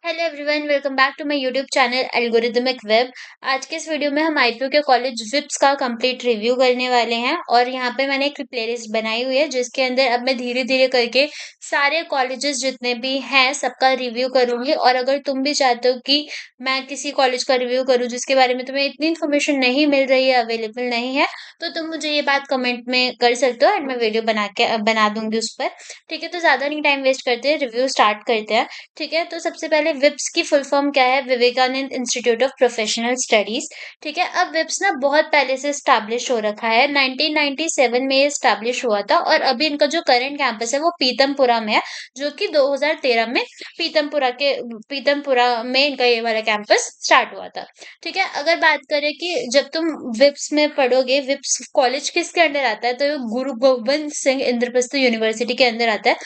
Hello everyone, welcome back to my YouTube channel algorithmic web. आज के इस video में हम आईपीयू के कॉलेज विप्स का कंप्लीट रिव्यू करने वाले हैं और यहाँ पे मैंने एक प्लेलिस्ट बनाई हुई है जिसके अंदर अब मैं धीरे धीरे करके सारे कॉलेजेस जितने भी हैं सबका रिव्यू करूंगी। और अगर तुम भी चाहते हो कि मैं किसी कॉलेज का रिव्यू करूँ जिसके बारे में तुम्हें इतनी इन्फॉर्मेशन नहीं मिल रही है, अवेलेबल नहीं है, तो तुम मुझे ये बात कमेंट में कर सकते हो एंड मैं वीडियो बना दूंगी उस पर। ठीक है, तो ज्यादा नहीं टाइम वेस्ट करते हैं, रिव्यू स्टार्ट करते हैं। ठीक है, तो सबसे पहले विप्स की फुल फॉर्म क्या है? Vivekananda institute of professional studies. ठीक है, अब विप्स ना बहुत पहले से स्टैब्लिश हो रखा है, 1997 में ये स्टैब्लिश हुआ था और अभी इनका जो करंट कैंपस है वो पीतमपुरा में है, जो कि 2013 में पीतमपुरा में इनका ये वाला कैंपस स्टार्ट हुआ था। ठीक है, अगर बात करें कि जब तुम विप्स में पढ़ोगे, विप्स कॉलेज किसके अंदर आता है, तो ये गुरु गोविंद सिंह इंद्रप्रस्थ यूनिवर्सिटी के अंदर आता है।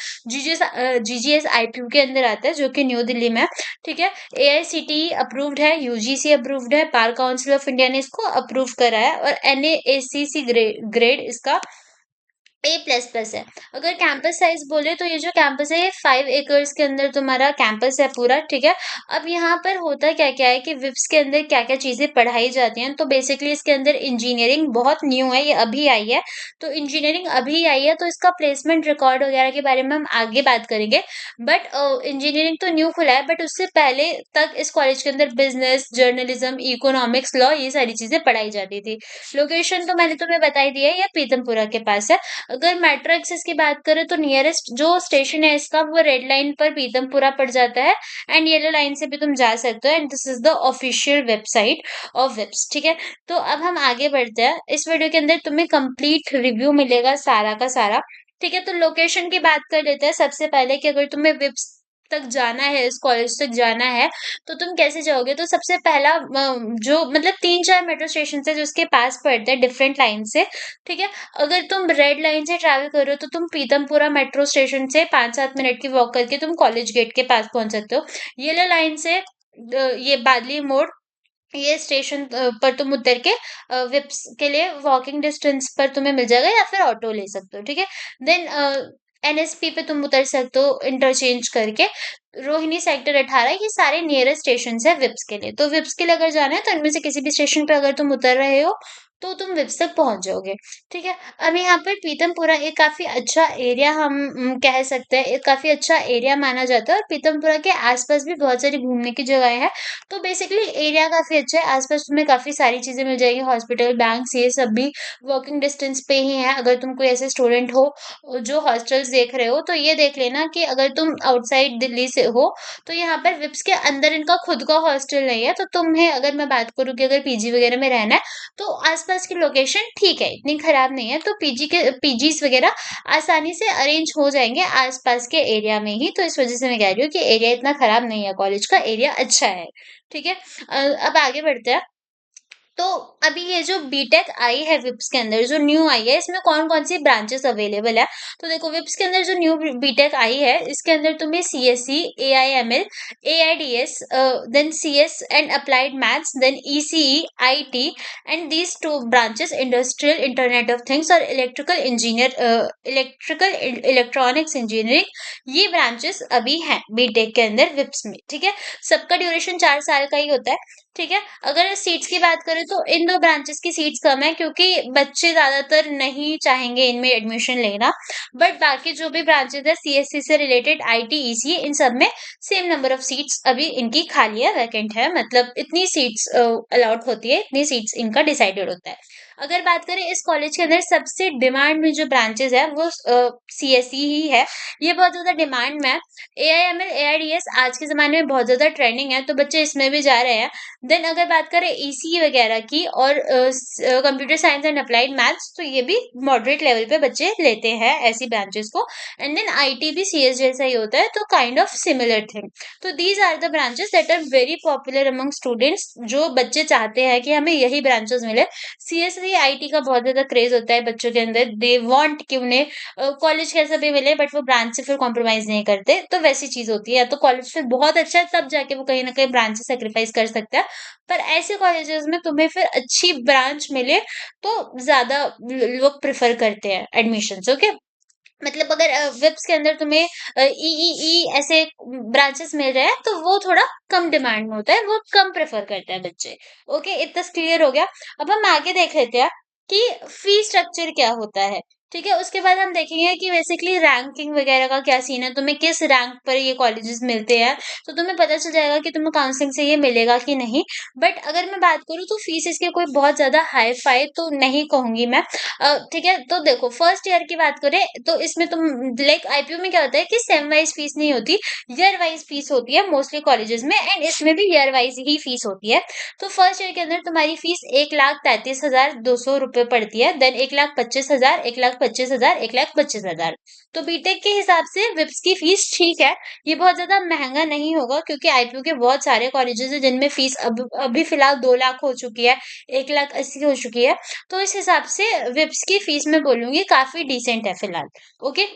जीजीएस आईपीयू के अंदर आता है, जो कि न्यू दिल्ली में है। ठीक है, एआईसीटीई अप्रूव्ड है, यूजीसी अप्रूव्ड है, बार काउंसिल ऑफ इंडिया ने इसको अप्रूव करा है और एनएएसीसी ग्रेड इसका A++ है। अगर कैंपस साइज बोले तो ये जो कैंपस है ये 5 एकर्स के अंदर तुम्हारा कैंपस है पूरा। ठीक है, अब यहाँ पर होता क्या क्या है कि विप्स के अंदर क्या क्या चीजें पढ़ाई जाती हैं, तो बेसिकली इसके अंदर इंजीनियरिंग बहुत न्यू है, ये अभी आई है। तो इंजीनियरिंग अभी आई है तो इसका प्लेसमेंट रिकॉर्ड वगैरह के बारे में हम आगे बात करेंगे। बट इंजीनियरिंग तो न्यू खुला है, बट उससे पहले तक इस कॉलेज के अंदर बिजनेस, जर्नलिज्म, इकोनॉमिक्स, लॉ, ये सारी चीजें पढ़ाई जाती थी। लोकेशन तो मैंने तुम्हें बताई दी है, ये पीतमपुरा के पास है। अगर मेट्रो एक्सेस की बात करें तो नियरेस्ट जो स्टेशन है इसका वो रेड लाइन पर पीतमपुरा पड़ जाता है एंड येलो लाइन से भी तुम जा सकते हो and this is the official website of VIPS. ठीक है, तो अब हम आगे बढ़ते हैं। इस वीडियो के अंदर तुम्हें कंप्लीट रिव्यू मिलेगा सारा का सारा। ठीक है, तो लोकेशन की बात कर लेते हैं सबसे पहले कि अगर तुम्हें वेब्स तक जाना है, इस कॉलेज तक जाना है, तो तुम कैसे जाओगे? तो सबसे पहला जो मतलब 3-4 मेट्रो स्टेशन है जो उसके पास पड़ते हैं डिफरेंट लाइन से। ठीक है, अगर तुम रेड लाइन से ट्रैवल कर रहे हो तो तुम पीतमपुरा मेट्रो स्टेशन से 5-7 मिनट की वॉक करके तुम कॉलेज गेट के पास पहुंच सकते हो। येलो लाइन से ये बादली मोड़, ये स्टेशन पर तुम उतर के विप्स के लिए वॉकिंग डिस्टेंस पर तुम्हें मिल जाएगा या फिर ऑटो ले सकते हो। ठीक है, देन एनएसपी पे तुम उतर सकते हो इंटरचेंज करके। रोहिणी सेक्टर 18, ये सारे नियरेस्ट स्टेशन है विप्स के लिए। तो विप्स के लिए अगर जाना है तो इनमें से किसी भी स्टेशन पे अगर तुम उतर रहे हो तो तुम विप्स तक पहुंच जाओगे। ठीक है, अब यहाँ पर पीतमपुरा एक काफी अच्छा एरिया हम कह सकते हैं, एक काफी अच्छा एरिया माना जाता है और पीतमपुरा के आसपास भी बहुत सारी घूमने की जगह है। तो बेसिकली एरिया काफी अच्छा है, आसपास तुम्हें काफी सारी चीजें मिल जाएगी, हॉस्पिटल, बैंक्स, ये सब भी वॉकिंग डिस्टेंस पे ही है। अगर तुम कोई ऐसे स्टूडेंट हो जो हॉस्टल्स देख रहे हो तो ये देख लेना कि अगर तुम आउटसाइड दिल्ली से हो तो यहाँ पर विप्स के अंदर इनका खुद का हॉस्टल नहीं है। तो तुम्हें, अगर मैं बात करूँ कि अगर पीजी वगैरह में रहना है तो आसपास की लोकेशन ठीक है, इतनी खराब नहीं है, तो पीजीज वगैरह आसानी से अरेंज हो जाएंगे आसपास के एरिया में ही। तो इस वजह से मैं कह रही हूँ कि एरिया इतना खराब नहीं है, कॉलेज का एरिया अच्छा है। ठीक है, अब आगे बढ़ते हैं। तो अभी ये जो बीटेक आई है विप्स के अंदर, जो न्यू आई है, इसमें कौन कौन सी ब्रांचेस अवेलेबल है? तो देखो, विप्स के अंदर जो न्यू बीटेक आई है इसके अंदर तुम्हें CSC, AIML, AIDS, then CS and applied maths, then ECE, IT and these two branches industrial internet of things और इलेक्ट्रिकल इलेक्ट्रॉनिक्स इंजीनियरिंग, ये ब्रांचेस अभी हैं बीटेक के अंदर विप्स में। ठीक है, सबका ड्यूरेशन 4 साल का ही होता है। ठीक है, अगर सीट्स की बात करें तो इन दो ब्रांचेस की सीट्स कम है क्योंकि बच्चे ज्यादातर नहीं चाहेंगे इनमें एडमिशन लेना। बट बाकी जो भी ब्रांचेस है सीएससी से रिलेटेड, आईटी, ईसीई, इन सब में सेम नंबर ऑफ सीट्स अभी इनकी खाली है, वैकेंट है, मतलब इतनी सीट्स अलाउट होती है, इतनी सीट्स इनका डिसाइडेड होता है। अगर बात करें इस कॉलेज के अंदर सबसे डिमांड में जो ब्रांचेस है वो सीएससी ही है, ये बहुत ज्यादा डिमांड में है। एआईएमएल, एआईडीएस आज के जमाने में बहुत ज्यादा ट्रेंडिंग है तो बच्चे इसमें भी जा रहे हैं। देन अगर बात करें ईसी वगैरह की और computer science and applied maths, तो ये भी मॉडरेट लेवल पे बच्चे लेते हैं ऐसी ब्रांचेस को। एंड देन आईटी भी सीएस जैसा ही होता है, तो काइंड ऑफ सिमिलर थिंग। तो these are the branches that are very popular among students, जो बच्चे चाहते हैं कि हमें यही ब्रांचेस मिले। सीएस आईटी का बहुत ज्यादा क्रेज होता है बच्चों के अंदर, दे वांट कि उन्हें कॉलेज कैसा भी मिले बट वो ब्रांच से फिर कॉम्प्रोमाइज नहीं करते। तो वैसी चीज होती है, या तो कॉलेज फिर बहुत अच्छा है तब जाके वो कहीं ना कहीं ब्रांच से सेक्रीफाइस कर सकता है। पर ऐसे कॉलेजेस में तुम्हें फिर अच्छी ब्रांच मिले तो ज्यादा लोग प्रेफर करते हैं एडमिशन। ओके, मतलब अगर विप्स के अंदर तुम्हें ऐसे ब्रांचेस मिल रहे हैं, तो वो थोड़ा कम डिमांड में होता है, वो कम प्रेफर करते हैं बच्चे। ओके, इतना क्लियर हो गया। अब हम आगे देख लेते हैं कि फी स्ट्रक्चर क्या होता है। ठीक है, उसके बाद हम देखेंगे कि बेसिकली रैंकिंग वगैरह का क्या सीन है, तुम्हें किस रैंक पर ये कॉलेजेस मिलते हैं, तो तुम्हें पता चल जाएगा कि तुम्हें काउंसलिंग से ये मिलेगा कि नहीं। बट अगर मैं बात करूँ तो फीस इसकी कोई बहुत ज्यादा हाई फाई तो नहीं कहूंगी मैं। ठीक है, तो देखो फर्स्ट ईयर की बात करें तो इसमें तुम लाइक आईपीयू में क्या होता है कि सेम वाइज फीस नहीं होती, ईयर वाइज फीस होती है मोस्टली कॉलेजेस में, एंड इसमें भी ईयर वाइज ही फीस होती है। तो फर्स्ट ईयर के अंदर तुम्हारी फीस 1,33,200 रुपए पड़ती है, देन 1,25,000, 1,25,000, 1,25,000। तो बीटेक के हिसाब से विप्स की फीस ठीक है, ये बहुत ज्यादा महंगा नहीं होगा, क्योंकि आईपीयू के बहुत सारे कॉलेजेस हैं जिनमें फीस अब अभी फिलहाल 2 लाख हो चुकी है, 1,80,000 हो चुकी है। तो इस हिसाब से विप्स की फीस मैं बोलूँगी काफ़ी डिसेंट है फिलहाल। ओके?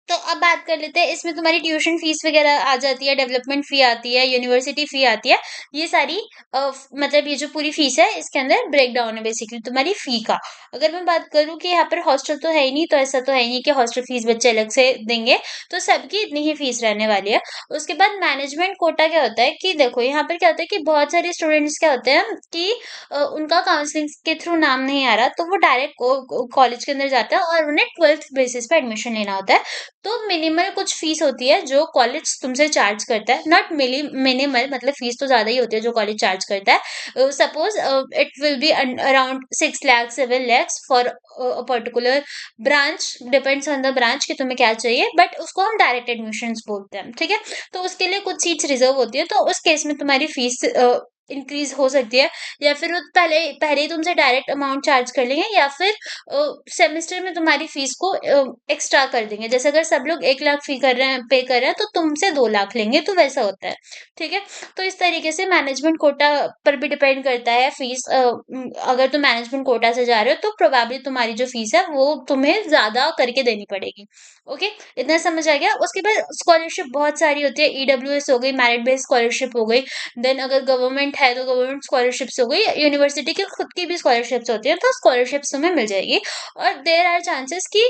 तो अब बात कर लेते हैं, इसमें तुम्हारी ट्यूशन फीस वगैरह आ जाती है, डेवलपमेंट फी आती है, यूनिवर्सिटी फी आती है। ये सारी मतलब ये जो पूरी फीस है इसके अंदर ब्रेक डाउन है बेसिकली तुम्हारी फी का। अगर मैं बात करूँ कि यहाँ पर हॉस्टल तो है ही नहीं, तो ऐसा तो है ही नहीं कि हॉस्टल फीस बच्चे अलग से देंगे, तो सबकी इतनी ही फीस रहने वाली है। उसके बाद मैनेजमेंट कोटा क्या होता है कि देखो यहाँ पर क्या होता है कि बहुत सारे स्टूडेंट्स क्या होते हैं कि उनका काउंसलिंग के थ्रू नाम नहीं आ रहा, तो वो डायरेक्ट कॉलेज के अंदर जाते हैं और उन्हें 12th बेसिस पे एडमिशन लेना होता है। तो मिनिमल कुछ फीस होती है जो कॉलेज तुमसे चार्ज करता है, नॉट मिनिमल, मतलब फीस तो ज्यादा ही होती है जो कॉलेज चार्ज करता है। Suppose it will be around 6 lakh 7 lakhs for particular branch, depends on the branch कि तुम्हें क्या चाहिए, बट उसको हम डायरेक्ट एडमिशन बोलते हैं। ठीक है, तो उसके लिए कुछ सीट्स रिजर्व होती है, तो उस केस में तुम्हारी फीस इंक्रीज हो सकती है, या फिर वो पहले पहले ही तुमसे डायरेक्ट अमाउंट चार्ज कर लेंगे, या फिर सेमेस्टर में तुम्हारी फीस को एक्स्ट्रा कर देंगे। जैसे अगर सब लोग 1 लाख फी कर रहे हैं, पे कर रहे हैं, तो तुमसे 2 लाख लेंगे, तो वैसा होता है। ठीक है, तो इस तरीके से मैनेजमेंट कोटा पर भी डिपेंड करता है फीस। अगर तुम मैनेजमेंट कोटा से जा रहे हो तो प्रोबेबली तुम्हारी जो फीस है वो तुम्हें ज्यादा करके देनी पड़ेगी। ओके, इतना समझ आ गया। उसके बाद स्कॉलरशिप बहुत सारी होती है, ईडब्ल्यूएस हो गई, मेरिट बेस्ड स्कॉलरशिप हो गई, देन अगर गवर्नमेंट है तो गवर्नमेंट स्कॉलरशिप्स हो गई, यूनिवर्सिटी की खुद की भी स्कॉलरशिप्स होती है, तो स्कॉलरशिप्स तुम्हें मिल जाएगी। और देयर आर चांसेस कि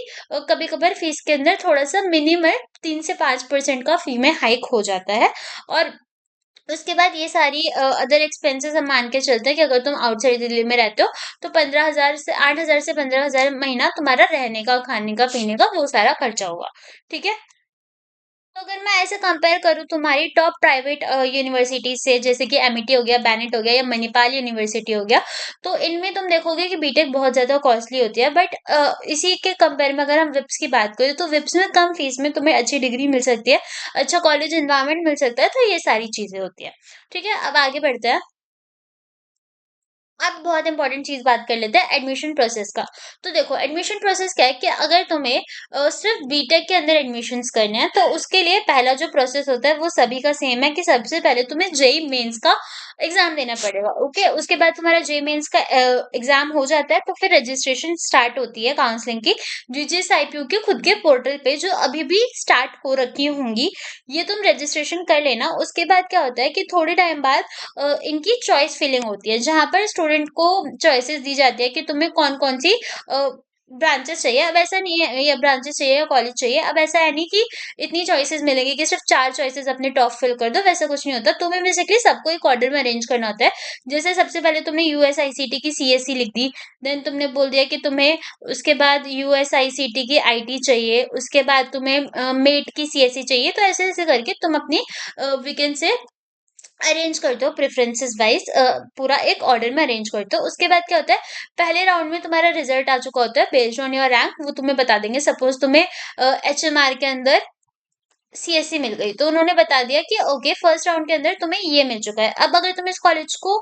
कभी कभार फीस के अंदर थोड़ा सा मिनिमल 3 से 5% का फी में हाइक हो जाता है। और उसके बाद ये सारी अदर एक्सपेंसेस हम मान के चलते हैं कि अगर तुम आउटसाइड दिल्ली में रहते हो, तो 15,000 से 8,000 से 15,000 महीना तुम्हारा रहने का, खाने का, पीने का वो सारा खर्चा होगा। ठीक है, तो अगर मैं ऐसे कंपेयर करूँ तुम्हारी टॉप प्राइवेट यूनिवर्सिटी से, जैसे कि एमईटी हो गया, बेनेट हो गया, या मणिपाल यूनिवर्सिटी हो गया, तो इनमें तुम देखोगे कि बीटेक बहुत ज्यादा कॉस्टली होती है, बट इसी के कंपेयर में अगर हम विप्स की बात करें तो विप्स में कम फीस में तुम्हें अच्छी डिग्री मिल सकती है, अच्छा कॉलेज एनवायरनमेंट मिल सकता है, तो ये सारी चीजें होती है। ठीक है, अब आगे बढ़ते हैं। अब बहुत इंपॉर्टेंट चीज बात कर लेते हैं एडमिशन प्रोसेस का। तो देखो एडमिशन प्रोसेस क्या है कि अगर तुम्हें सिर्फ बीटेक के अंदर एडमिशन्स करने हैं, तो उसके लिए पहला जो प्रोसेस होता है वो सभी का सेम है कि सबसे पहले तुम्हें जेई मेंस का एग्जाम देना पड़ेगा। ओके, उसके बाद तुम्हारा जेई मेंस का एग्जाम हो जाता है, तो फिर रजिस्ट्रेशन स्टार्ट होती है काउंसलिंग की, जीजीएसआईपीयू के खुद के पोर्टल पे, जो अभी भी स्टार्ट हो रखी होंगी। ये तुम रजिस्ट्रेशन कर लेना। उसके बाद क्या होता है कि थोड़े टाइम बाद इनकी चॉइस फिलिंग होती है, जहाँ पर स्टूडेंट को चॉइसेस दी जाती है कि तुम्हें कौन-कौन सी ब्रांचेस चाहिए। अब ऐसा नहीं है या ब्रांचेस चाहिए या कॉलेज चाहिए, अब ऐसा है नहीं कि इतनी चॉइसेस मिलेंगी कि सिर्फ 4 चॉइसेस अपने टॉप फिल कर दो, वैसा कुछ नहीं होता। तुम्हें बेसिकली सबको एक ऑर्डर में अरेंज करना होता है। जैसे सबसे पहले तुमने यूएसआईसीटी की सीएससी लिख दी, देन तुमने बोल दिया कि तुम्हें उसके बाद यूएसआईसीटी की आईटी चाहिए, उसके बाद तुम्हें मेट की सीएससी चाहिए, तो ऐसे-ऐसे करके तुम अपनी वी कैन से अरेंज करते हो प्रेफरेंसेस वाइज, पूरा एक ऑर्डर में अरेंज करते हो। उसके बाद क्या होता है, पहले राउंड में तुम्हारा रिजल्ट आ चुका होता है, बेस्ड ऑन योर रैंक वो तुम्हें बता देंगे। सपोज तुम्हें एचएमआर के अंदर सीएससी मिल गई, तो उन्होंने बता दिया कि ओके फर्स्ट राउंड के अंदर तुम्हें ये मिल चुका है। अब अगर तुम्हें इस कॉलेज को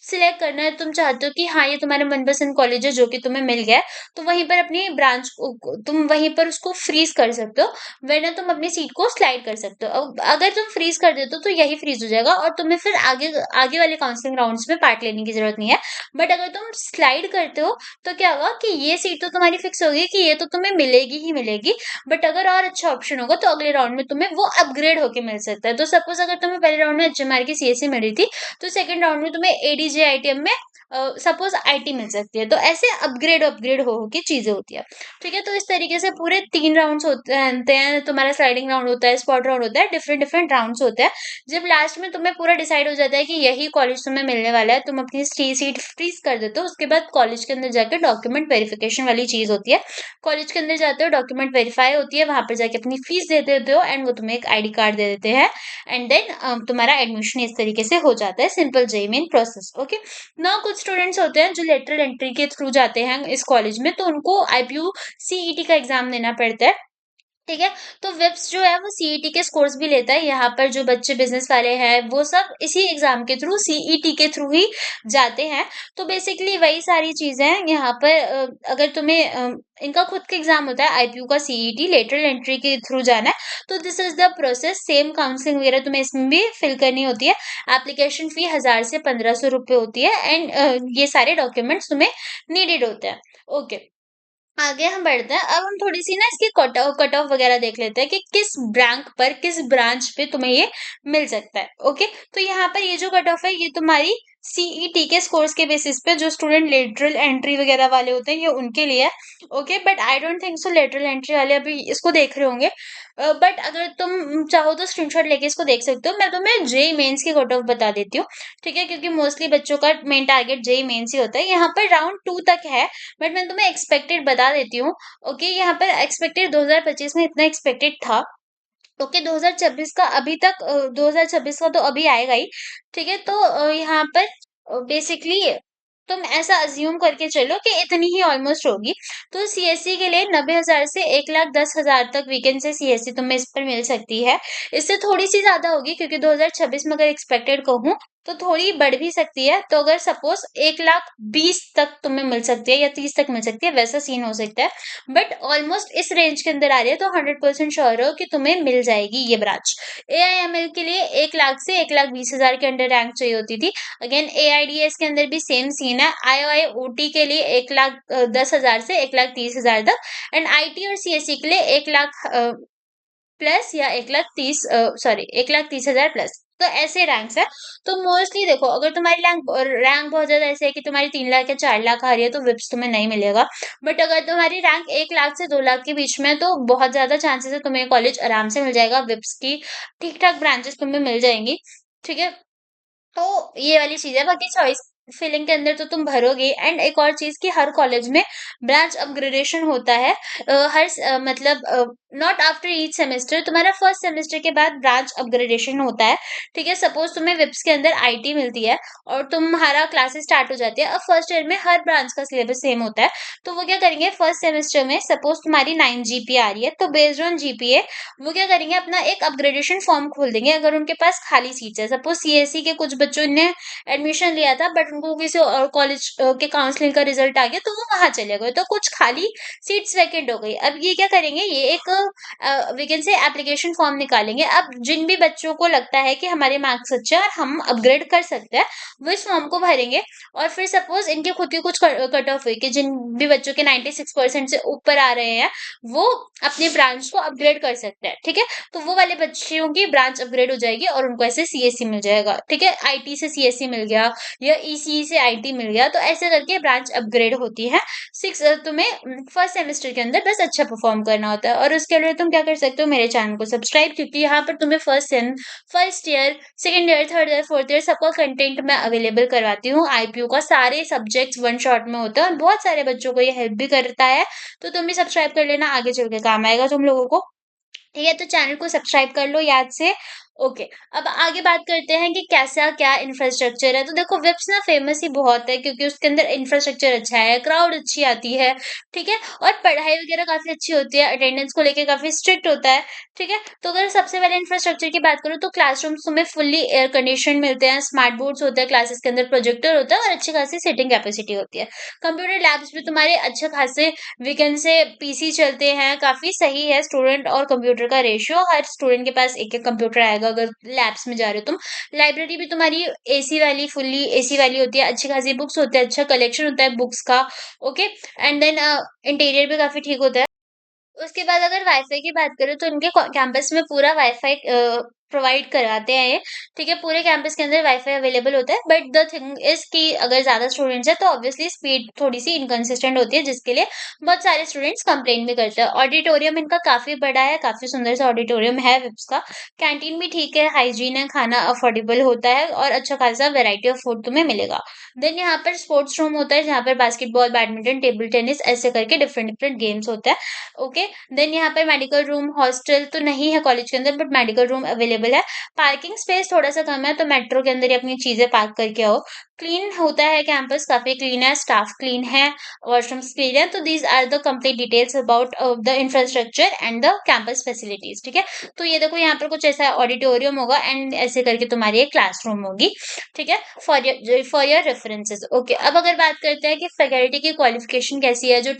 सिलेक्ट करना है, तुम चाहते हो कि हाँ ये तुम्हारा मनपसंद कॉलेज है जो कि तुम्हें मिल गया है, तो वहीं पर अपनी ब्रांच को तुम वहीं पर उसको फ्रीज कर सकते हो, वरना तुम अपनी सीट को स्लाइड कर सकते हो। अब अगर तुम फ्रीज कर देते हो तो यही फ्रीज हो जाएगा और तुम्हें फिर आगे आगे वाले काउंसलिंग राउंड्स में पार्ट लेने की जरूरत नहीं है। बट अगर तुम स्लाइड करते हो तो क्या होगा कि ये सीट तो तुम्हारी फिक्स होगी कि ये तो तुम्हें मिलेगी ही मिलेगी, बट अगर और अच्छा ऑप्शन होगा तो अगले राउंड में तुम्हें वो अपग्रेड होके मिल सकता है। तो सपोज अगर तुम्हें पहले राउंड में एचएमआर की सीएससी मिली थी, तो सेकंड राउंड में तुम्हें एडी CGITM में सपोज आईटी मिल सकती है। तो ऐसे अपग्रेड अपग्रेड हो के चीजें होती है। ठीक है, तो इस तरीके से पूरे 3 राउंड्स होते हैं। तुम्हारा स्लाइडिंग राउंड होता है, स्पॉट राउंड होता है, डिफरेंट डिफरेंट राउंड्स होते हैं। जब लास्ट में तुम्हें पूरा डिसाइड हो जाता है कि यही कॉलेज तुम्हें मिलने वाला है, तुम अपनी सीट फ्रीज कर देते हो। उसके बाद कॉलेज के अंदर जाकर डॉक्यूमेंट वेरिफिकेशन वाली चीज होती है। कॉलेज के अंदर जाते हो, डॉक्यूमेंट वेरीफाई होती है, वहां पर जाके अपनी फीस दे देते हो एंड वो तुम्हें एक आईडी कार्ड दे देते हैं। एंड देन तुम्हारा एडमिशन इस तरीके से हो जाता है। Simple JEE main process. Okay, ना कुछ स्टूडेंट्स होते हैं जो लेटरल एंट्री के थ्रू जाते हैं इस कॉलेज में, तो उनको आईपीयू सीईटी का एग्जाम देना पड़ता है। ठीक है, तो विप्स जो है वो सीईटी के स्कोर्स भी लेता है। यहाँ पर जो बच्चे बिजनेस वाले हैं वो सब इसी एग्जाम के थ्रू, सीईटी के थ्रू ही जाते हैं। तो बेसिकली वही सारी चीजें हैं यहाँ पर। अगर तुम्हें इनका खुद का एग्जाम होता है आईपीयू का सीईटी, लेटरल एंट्री के थ्रू जाना है, तो this is the process. Same counselling वगैरह तुम्हें इसमें भी फिल करनी होती है। एप्लीकेशन फी 1000 से 1500 रुपए होती है एंड ये सारे डॉक्यूमेंट्स तुम्हें नीडेड होते हैं। ओके, आगे हम बढ़ते हैं। अब हम थोड़ी-सी ना इसकी कट ऑफ वगैरह देख लेते हैं कि किस रैंक पर, किस ब्रांच पे तुम्हें ये मिल सकता है। ओके, तो यहाँ पर ये जो कट ऑफ है ये तुम्हारी सीईटी के स्कोर्स के बेसिस पे, जो स्टूडेंट लेटरल एंट्री वगैरह वाले होते हैं ये उनके लिए है। Okay, but I don't think so lateral entry वाले अभी इसको देख रहे होंगे। बट अगर तुम चाहो तो स्क्रीनशॉट लेके इसको देख सकते हो। मैं तुम्हें जेईई मेंस की कट ऑफ बता देती हूँ। ठीक है, क्योंकि मोस्टली बच्चों का मेन टारगेट जेईई मेंस ही होता है। यहाँ पर राउंड 2 तक है, बट मैं तुम्हें एक्सपेक्टेड बता देती हूँ। ओके, यहाँ पर एक्सपेक्टेड 2025 में इतना एक्सपेक्टेड था। ओके, 2026 का अभी तक 2026 का तो अभी आएगा ही। ठीक है, तो यहाँ पर बेसिकली तुम ऐसा अज्यूम करके चलो कि इतनी ही ऑलमोस्ट होगी। तो सीएससी के लिए 90,000 से 1,10,000 तक वैकेंसी सीएससी तुम्हें इस पर मिल सकती है। इससे थोड़ी सी ज्यादा होगी क्योंकि 2026 में अगर एक्सपेक्टेड कहूँ तो थोड़ी बढ़ भी सकती है। तो अगर सपोज 1,20,000 तक तुम्हें मिल सकती है या 30 तक मिल सकती है, वैसा सीन हो सकता है। बट ऑलमोस्ट इस रेंज के अंदर आ रही है, तो 100% श्योर हो कि तुम्हें मिल जाएगी ये ब्रांच। एआईएमएल के लिए 1,00,000 से 1,20,000 के अंडर रैंक चाहिए होती थी। अगेन एआईडीएस के अंदर भी सेम सीन है। आईआईओटी के लिए 1,10,000 से 1,30,000 तक, एंड आईटी और सीएससी के लिए 1,00,000 प्लस या 1,30,000 सॉरी 1,30,000 प्लस। तो ऐसे रैंक्स है। तो मोस्टली देखो, अगर तुम्हारी रैंक रैंक बहुत ज्यादा ऐसे है कि तुम्हारी 3 लाख या 4 लाख आ रही है तो विप्स तुम्हें नहीं मिलेगा। बट अगर तुम्हारी रैंक 1,00,000 से 2 लाख के बीच में है तो बहुत ज्यादा चांसेस है तुम्हें कॉलेज आराम से मिल जाएगा। विप्स की ठीक ठाक ब्रांचेस तुम्हें मिल जाएंगी। ठीक है, तो ये वाली चीज़ है। बाकी चॉइस फिलिंग के अंदर तो तुम भरोगे। एंड एक और चीज़ कि हर कॉलेज में ब्रांच अपग्रेडेशन होता है। मतलब नॉट आफ्टर ईच सेमेस्टर, तुम्हारा फर्स्ट सेमेस्टर के बाद ब्रांच अपग्रेडेशन होता है। ठीक है, सपोज तुम्हें विप्स के अंदर आईटी मिलती है और तुम्हारा क्लासेस स्टार्ट हो जाती है। अब फर्स्ट ईयर में हर ब्रांच का सिलेबस सेम होता है। तो वो क्या करेंगे, फर्स्ट सेमेस्टर में सपोज तुम्हारी 9 जीपीए आ रही है, तो बेस्ड ऑन जीपीए वो क्या करेंगे, अपना एक अपग्रेडेशन फॉर्म खोल देंगे अगर उनके पास खाली सीट्स है। सपोज सीएससी के कुछ बच्चों ने एडमिशन लिया था बट उनको किसी और कॉलेज के काउंसलिंग का रिजल्ट आ गया तो वो वहां चले गए, तो कुछ खाली सीट्स वैकेंट हो गई। अब ये क्या करेंगे, ये एक वैकेंसी एप्लीकेशन फॉर्म निकालेंगे। अब जिन भी बच्चों को लगता है कि हमारे मार्क्स अच्छे हैं और हम अपग्रेड कर सकते हैं, वो इस फॉर्म को भरेंगे। और फिर सपोज इनके खुद की कुछ कट ऑफ हुई कि जिन भी बच्चों के 96% से ऊपर आ रहे हैं वो अपनी ब्रांच को अपग्रेड कर सकते हैं। ठीक है, तो वो वाले बच्चों की ब्रांच अपग्रेड हो जाएगी और उनको ऐसे सीएससी मिल जाएगा। ठीक है, आईटी से सीएससी मिल गया या ईसीई से आईटी मिल गया, तो ऐसे करके ब्रांच अपग्रेड होती है। तुम्हें फर्स्ट सेमेस्टर के अंदर बस अच्छा परफॉर्म करना होता है। और उसके लिए तुम क्या कर सकते हो, मेरे चैनल को सब्सक्राइब, क्योंकि यहाँ पर तुम्हें first year, second year, third year, fourth year सबका कंटेंट मैं अवेलेबल करवाती हूँ। आईपीयू का सारे सब्जेक्ट्स वन शॉट में होता है और बहुत सारे बच्चों को ये हेल्प भी करता है। तो तुम भी सब्सक्राइब कर लेना, आगे चल के काम आएगा तुम लोगों को। ठीक है, तो चैनल को सब्सक्राइब कर लो याद से। ओके, अब आगे बात करते हैं कि कैसा क्या इंफ्रास्ट्रक्चर है। तो देखो, विप्स ना फेमस ही बहुत है क्योंकि उसके अंदर इंफ्रास्ट्रक्चर अच्छा है, क्राउड अच्छी आती है। ठीक है, और पढ़ाई वगैरह काफी अच्छी होती है, अटेंडेंस को लेके काफी स्ट्रिक्ट होता है। ठीक है, तो अगर सबसे पहले इंफ्रास्ट्रक्चर की बात करूँ तो क्लासरूम्स तुम्हें फुल्ली एयर कंडीशन मिलते हैं, स्मार्ट बोर्ड्स होते हैं, क्लासेस के अंदर प्रोजेक्टर होता है और अच्छी खासी सीटिंग कैपेसिटी होती है। कंप्यूटर लैब्स भी तुम्हारे अच्छे खासे वीकेंड से पीसी चलते हैं, काफी सही है स्टूडेंट और कंप्यूटर का रेशियो। हर स्टूडेंट के पास एक एक कंप्यूटर आएगा अगर लैब्स में जा रहे हो तुम। लाइब्रेरी भी तुम्हारी एसी वाली, फुल्ली एसी वाली होती है, अच्छी खासी बुक्स होते हैं, अच्छा कलेक्शन होता है बुक्स का। ओके, एंड देन इंटीरियर भी काफी ठीक होता है। उसके बाद अगर वाईफाई की बात करें तो इनके कैंपस में पूरा वाईफाई प्रोवाइड करवाते हैं ये, ठीक है? पूरे कैंपस के अंदर वाईफ़ाई अवेलेबल होता है, बट द थिंग इज़ कि अगर ज़्यादा स्टूडेंट्स हैं, तो ऑब्वियसली स्पीड थोड़ी-सी इनकंसिस्टेंट होती है, जिसके लिए बहुत सारे स्टूडेंट्स कंप्लेन भी करते हैं। ऑडिटोरियम इनका काफ़ी बड़ा है, काफ़ी सुंदर सा ऑडिटोरियम है विप्स का। कैंटीन भी ठीक है, हाइजीन है, खाना अफोर्डेबल होता है और अच्छा खासा वैरायटी ऑफ फूड तुम्हें मिलेगा। देन यहाँ पर स्पोर्ट्स रूम होता है, जहाँ पर बास्केटबॉल, बैडमिंटन, टेबल टेनिस ऐसे करके डिफरेंट-डिफरेंट गेम्स होते हैं, ओके? देन यहाँ पर मेडिकल रूम, हॉस्टल तो नहीं है कॉलेज के अंदर, बट मेडिकल रूम अवेलेबल है। पार्किंग स्पेस थोड़ा-सा कम है, तो मेट्रो के अंदर ही अपनी चीज़ें पार्क करके आओ। क्लीन होता है कैंपस, काफ़ी क्लीन है, स्टाफ क्लीन है, वॉशरूम्स क्लीन है। तो these are the complete details about the infrastructure and the campus facilities, ठीक है? तो ये देखो यहाँ पर कुछ ऐसा ऑडिटोरियम होगा एंड ऐसे करके तुम्हारी एक क्लासरूम होगी, ठीक है? For your references, okay. अब अगर बात करते हैं कि फैकल्टी की क्वालिफिकेशन कैसी है, जो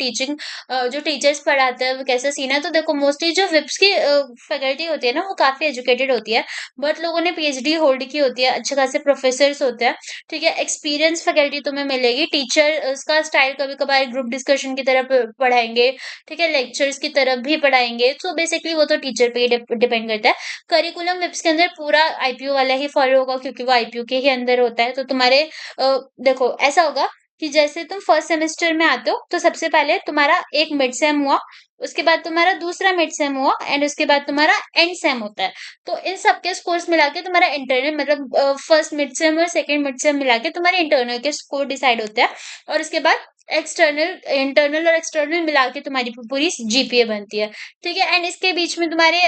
टीचर्स पढ़ाते हैं वो कैसा सीन है, तो देखो मोस्टली जो विप्स की फैकल्टी होती है ना, वो काफ़ी एजुकेटेड होती है। बहुत लोगों ने पीएचडी होल्ड की होती है, अच्छे खासे प्रोफेसर्स होते हैं, ठीक है? एक्सपीरियंस फैकल्टी तुम्हें मिलेगी। टीचर उसका स्टाइल कभी-कभार ग्रुप डिस्कशन की तरह प पढ़ाएँगे, ठीक है? लेक्चर्स की तरफ भी पढ़ाएँगे। सो बेसिकली वो तो टीचर पे ही डिपेंड करता है। करिकुलम विप्स के अंदर पूरा आईपीयू वाला ही फॉलो होगा, क्योंकि वो आईपीयू के ही अंदर होता है। तो तुम्हारे देखो ऐसा होगा कि जैसे तुम फर्स्ट सेमेस्टर में आते हो, तो सबसे पहले तुम्हारा एक मिड सेम हुआ, उसके बाद तुम्हारा दूसरा मिड सेम हुआ एंड उसके बाद तुम्हारा एंड सेम होता है। तो इन सबके स्कोर्स मिला के तुम्हारा इंटरनल, मतलब फर्स्ट मिड सेम और सेकंड मिड सेम मिला के तुम्हारे इंटरनल के स्कोर डिसाइड होते हैं, और उसके बाद इंटरनल और एक्सटर्नल मिला के तुम्हारी पूरी जीपीए बनती है, ठीक है? एंड इसके बीच में तुम्हारे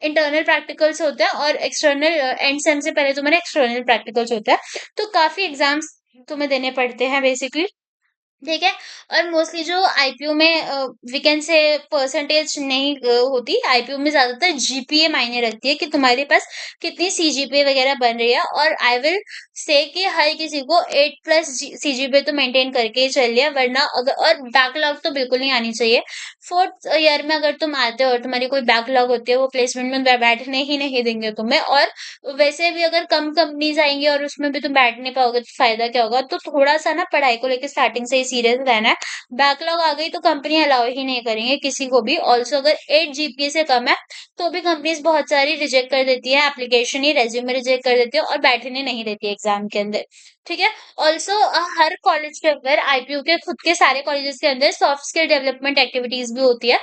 इंटरनल प्रैक्टिकल्स होते हैं, और एक्सटर्नल एंड सेम से पहले तुम्हारे एक्सटर्नल प्रैक्टिकल्स होते हैं। तो काफी एग्जाम्स तुम्हें देने पड़ते हैं बेसिकली, ठीक है? और मोस्टली जो आईपीयू में वी कैन से परसेंटेज नहीं होती, आईपीयू में ज़्यादातर जीपीए मायने रखती है कि तुम्हारे पास कितनी सीजीपीए वगैरह बन रही है, और आई विल से कि हर किसी को 8 प्लस सीजीपीए तो मेंटेन करके ही चलिए, वरना अगर और बैकलॉग तो बिल्कुल नहीं आनी चाहिए। 4th ईयर में अगर तुम आते हो और तुम्हारी कोई बैकलॉग होती है, वो प्लेसमेंट में बैठने ही नहीं देंगे तुम्हें, और वैसे भी अगर कम कंपनीज़ आएँगी और उसमें भी तुम बैठ नहीं पाओगे, तो फ़ायदा क्या होगा? तो थोड़ा-सा ना पढ़ाई को लेके स्टार्टिंग से ही सीरियस रहना है। बैकलॉग आ गई तो कंपनी अलाउ ही नहीं करेंगे किसी को भी। ऑल्सो अगर 8 जीपीए से कम है, तो भी कंपनीज़ बहुत सारी रिजेक्ट कर देती है, एप्लीकेशन ही रिज्यूमे रिजेक्ट कर देती है और बैठने नहीं देती एग्ज़ाम के अंदर, ठीक है? ऑल्सो हर कॉलेज के अंदर आईपीयू के खुद के सारे कॉलेजेस के अंदर सॉफ्ट स्किल डेवलपमेंट एक्टिविटीज़ भी होती है।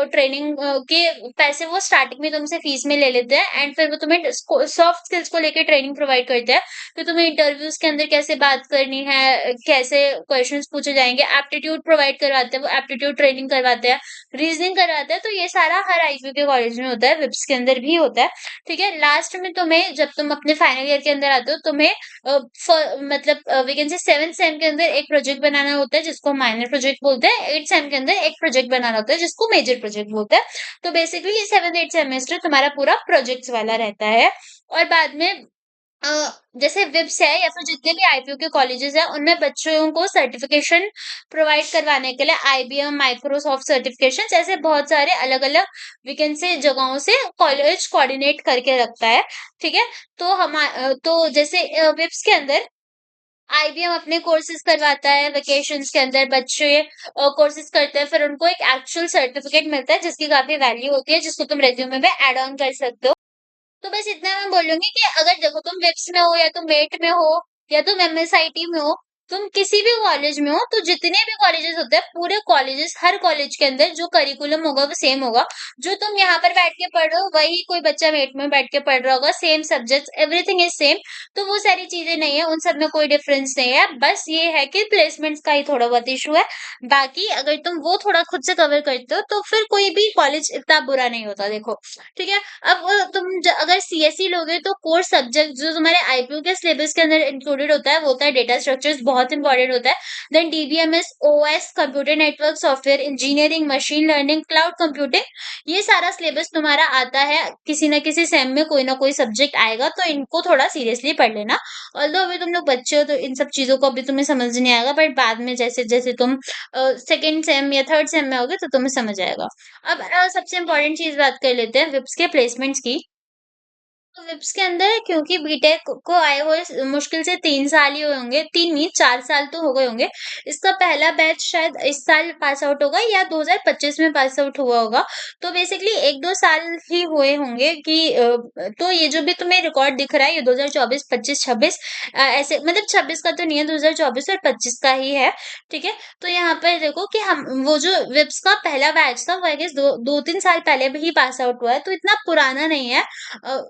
ट्रेनिंग के पैसे वो स्टार्टिंग में तुमसे फीस में ले लेते हैं, एंड फिर वो तुम्हें सॉफ्ट स्किल्स को लेके ट्रेनिंग प्रोवाइड करते हैं। तो तुम्हें इंटरव्यूज के अंदर कैसे बात करनी है, कैसे क्वेश्चंस पूछे जाएंगे, एप्टीट्यूड प्रोवाइड करवाते हैं, वो एप्टीट्यूड ट्रेनिंग करवाते हैं, रीजनिंग करवाते हैं। तो ये सारा हर आईपीयू के कॉलेज में होता है, विप्स के अंदर भी होता है, ठीक है? लास्ट में तुम्हें, जब तुम अपने फाइनल ईयर के अंदर आते हो, तुम्हें मतलब वी कैन से 7th सेम के अंदर एक प्रोजेक्ट बनाना होता है, जिसको माइनर प्रोजेक्ट बोलते हैं। 8th सेम के अंदर एक प्रोजेक्ट बनाना होता है, जिसको मेजर प्रोजेक्ट बोलते हैं। तो बेसिकली 7th 8th सेमेस्टर तुम्हारा पूरा प्रोजेक्ट्स वाला रहता है, और बाद में अ, जैसे विप्स है या फिर जितने भी आईपीयू के कॉलेजेस हैं, उनमें बच्चों को सर्टिफिकेशन प्रोवाइड करवाने के लिए आईबीएम, माइक्रोसॉफ्ट सर्टिफिकेशन ऐसे बहुत सारे अलग-अलग वी कैन से जगहों से कॉलेज कोऑर्डिनेट करके रखता है, ठीक है? तो जैसे विप्स के अंदर आईबीएम अपने कोर्सेज करवाता है, वेकेशंस के अंदर बच्चे कोर्सेज करते हैं, फिर उनको एक एक्चुअल सर्टिफिकेट मिलता है, जिसकी काफ़ी वैल्यू होती है, जिसको तुम रिज्यूमे में ऐड ऑन कर सकते हो। तो बस इतना मैं बोलूँगी कि अगर देखो तुम विप्स में हो या तुम मेट में हो या तुम एमएसआईटी में हो, तुम किसी भी कॉलेज में हो, तो जितने भी कॉलेजेस होते हैं, पूरे कॉलेजेस हर कॉलेज के अंदर जो करिकुलम होगा वो सेम होगा। जो तुम यहाँ पर बैठ के पढ़ रहे हो, वही कोई बच्चा मेट में बैठ के पढ़ रहा होगा, same subjects, everything is same. तो वो सारी चीज़ें नहीं है, उन सब में कोई डिफरेंस नहीं है। बस ये है कि प्लेसमेंट्स का ही थोड़ा बहुत इश्यू है। बाकी अगर तुम वो थोड़ा खुद से कवर करते हो, तो फिर कोई भी कॉलेज इतना बुरा नहीं होता देखो, ठीक है? अब अगर सीएसई लोगे, तो कोर सब्जेक्ट जो तुम्हारे आईपीयू के सिलेबस के अंदर इंक्लूडेड होता है, वो होता है डेटा स्ट्रक्चर्स, बहुत इंपॉर्टेंट होता है। Then DBMS, OS, computer network, software engineering, machine learning, cloud computing, ये सारा सिलेबस तुम्हारा आता है। किसी न किसी सेम में कोई ना कोई सब्जेक्ट आएगा, तो इनको थोड़ा सीरियसली पढ़ लेना। ऑल्दो अभी तुम लोग बच्चे हो, तो इन सब चीजों को अभी तुम्हें समझ नहीं आएगा, बट बाद में जैसे जैसे तुम सेकेंड सेम या थर्ड सेम में होगे, तो तुम्हें समझ आएगा। अब सबसे इम्पोर्टेंट चीज़ बात कर लेते हैं विप्स के प्लेसमेंट्स की। तो विप्स के अंदर क्योंकि बीटेक को आए हुए मुश्किल से 3 साल ही हुए होंगे, 3 नहीं 4 साल तो हो गए होंगे। इसका पहला बैच शायद इस साल पास आउट होगा या 2025 में पास आउट हुआ होगा। तो बेसिकली 1-2 साल ही हुए होंगे कि तो ये जो भी तुम्हें रिकॉर्ड दिख रहा है ये 2024, 25, 26 ऐसे मतलब 26 का तो नहीं है, 2024 और 25 का ही है। ठीक है, तो यहाँ पर देखो कि हम वो जो विप्स का पहला बैच था वो आई गेस 2-3 साल पहले भी ही पास आउट हुआ है, तो इतना पुराना नहीं है। अ,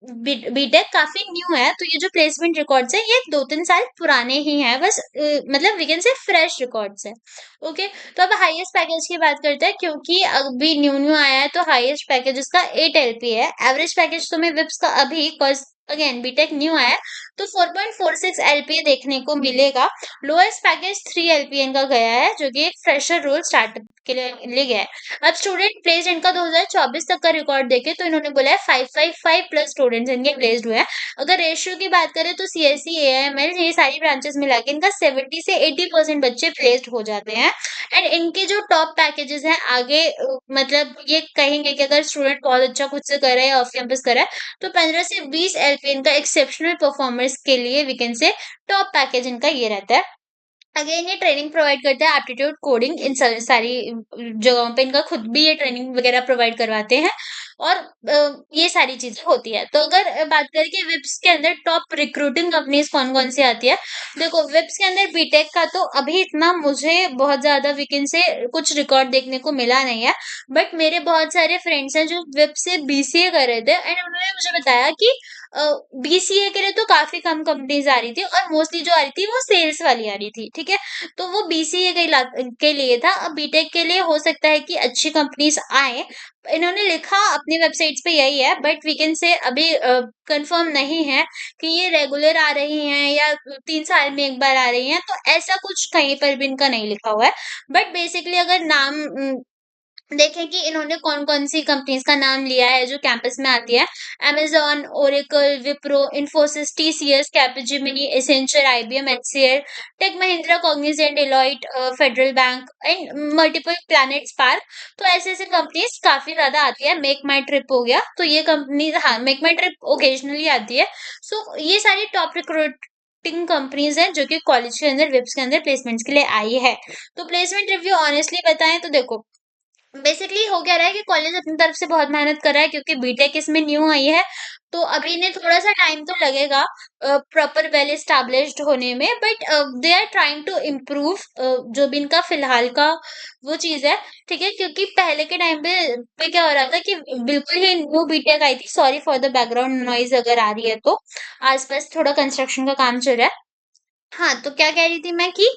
बीटेक काफी न्यू है, तो ये जो प्लेसमेंट रिकॉर्ड्स है ये 2-3 साल पुराने ही हैं बस, मतलब we can say fresh records है। ओके, तो अब हाईएस्ट पैकेज की बात करते हैं, क्योंकि अभी न्यू न्यू आया है तो हाईएस्ट पैकेज इसका 8 LP है। एवरेज पैकेज तुम्हें विप्स का अभी कॉज अगेन बीटेक न्यू आया है तो 4.46 LPA देखने को मिलेगा। लोएस्ट पैकेज 3 LPN का गया है, जो कि एक फ्रेशर रोल स्टार्टअप के लिए गया है। अब स्टूडेंट प्लेस्ड इनका 2024 तक का रिकॉर्ड देखे तो इन्होंने बोला है 555 प्लस स्टूडेंट्स इनके प्लेस्ड हुए हैं। अगर रेशियो की बात करें तो सीएससी एएमएल ये सारी ब्रांचेस मिला के इनका 70 से 80% बच्चे प्लेस्ड हो जाते हैं। एंड इनके जो टॉप पैकेजेस हैं आगे मतलब ये कहेंगे कि अगर स्टूडेंट बहुत अच्छा खुद से कर रहा है ऑफ कैंपस कर रहा है तो 15 से 20 LPA इनका एक्सेप्शनल परफॉर्मर्स के लिए we can say top package इनका ये रहता है। अगेन ये ट्रेनिंग प्रोवाइड करता है एप्टीट्यूड कोडिंग इन सारी जगहों पे इनका खुद भी ये ट्रेनिंग वगैरह प्रोवाइड करवाते हैं। और ये सारी चीजें होती है। तो अगर बात करें कि विप्स के अंदर टॉप रिक्रूटिंग कंपनीज कौन कौन सी आती है, देखो विप्स के अंदर बीटेक का तो अभी इतना मुझे बहुत ज्यादा वीकेंड से कुछ रिकॉर्ड देखने को मिला नहीं है। बट मेरे बहुत सारे फ्रेंड्स हैं जो विप्स से बीसीए कर रहे थे एंड उन्होंने मुझे बताया कि बीसीए के लिए तो काफी कम कंपनीज आ रही थी और मोस्टली जो आ रही थी वो सेल्स वाली आ रही थी। ठीक है, तो वो बीसीए के लिए था। अब बीटेक के लिए हो सकता है कि अच्छी कंपनीज आए। इन्होंने लिखा अपनी वेबसाइट्स पे यही है, बट वी कैन से अभी कंफर्म नहीं है कि ये रेगुलर आ रही हैं या 3 साल में एक बार आ रही हैं, तो ऐसा कुछ कहीं पर भी इनका नहीं लिखा हुआ है। बट बेसिकली अगर नाम देखें कि इन्होंने कौन-कौन सी कंपनीज़ का नाम लिया है जो कैंपस में आती है। Amazon, Oracle, Wipro, Infosys, TCS, Capgemini, Accenture, IBM, HCL, Tech Mahindra, Cognizant, Deloitte, Federal Bank and multiple Planet Spark. तो ऐसे-ऐसे कंपनीज़ काफ़ी ज़्यादा आती है। मेक माई ट्रिप हो गया, तो ये कंपनीज़ हाँ, मेक माई ट्रिप ओकेजनली आती है। सो ये सारी टॉप रिक्रूटिंग कंपनीज़ हैं जो कि कॉलेज के अंदर विप्स के अंदर प्लेसमेंट्स के लिए आई है। तो प्लेसमेंट रिव्यू ऑनेस्टली बताएँ तो देखो बेसिकली हो क्या रहा है कि कॉलेज अपनी तरफ से बहुत मेहनत कर रहा है क्योंकि बीटेक इसमें न्यू आई है, तो अभी इन्हें थोड़ा-सा टाइम तो लगेगा प्रॉपर वेल एस्टैब्लिश्ड होने में, but they are trying to improve जो भी इनका फिलहाल का वो चीज़ है, ठीक है? क्योंकि पहले के टाइम पे क्या हो रहा था कि बिल्कुल ही न्यू बीटेक आई थी, sorry for the background noise अगर आ रही है तो, आस-पास थोड़ा कंस्ट्रक्शन का काम चल रहा है। हाँ, तो क्या कह रही थी मैं कि